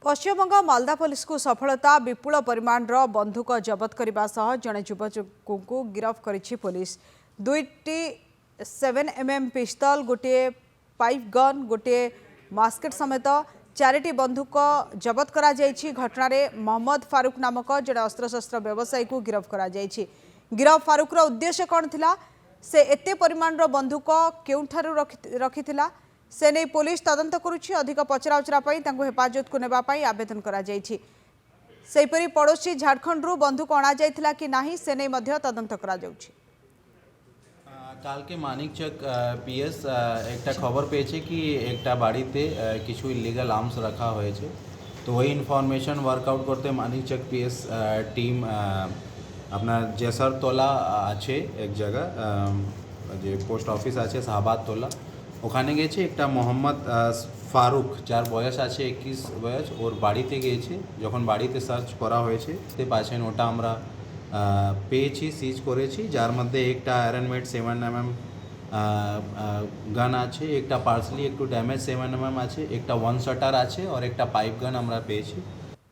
Paschim Banga Malda police को सफलता विपुल परिमाण बंधुक जबत करने जड़े युवक को गिरफ्त करिछि पुलिस। 2टी 7mm पिस्तल, गोटे पाइप गन, गोटे मास्केट समेत 4टी बंधुक जबत करा जायछि। घटना रे मोहम्मद फारूक नामक जड़े अस्त्रशस्त्र व्यवसायी को गिरफ्त करा जायछि। गिरफ फारूक उद्देश्य कौन थिला, से एते परिमाण बंधुक केउठारु रखिथिला से नहीं पुलिस तदंत करुछि। अधिक पचराउचरा हेफाजत को नेबाई आवेदन करा जायछि। सेहीपरि पड़ोशी झारखंड बंधुक अणा जाइथिला कि नाही से नहीं मध्य तदंत करा जाउछि। काल के मानिकचक पीएस एक खबर पेয়েছে कि एक बाड़ीते किछु इलिगल आर्म्स रखा হয়েছে। तो वही इनफरमेशन वर्कआउट करते मानिकचक पीएस टीम अपना जेसरतला আছে एक जगह जे पोस्ट ऑफिस আছে শাহবাদ তোলা ওখানে গেছে। একটা মোহাম্মদ ফারুক যার বয়স আছে 21 বয়স, ওর বাড়িতে গিয়েছে। যখন বাড়িতে সার্চ করা হয়েছে দেখতে পাচ্ছেন ওটা আমরা পেয়েছি, সিজ করেছি। যার মধ্যে একটা আয়রন মেড 7mm গান আছে, একটা পার্সলি একটু ড্যামেজ 7mm আছে, একটা ওয়ান শটার আছে और একটা পাইপ গান আমরা পেয়েছি।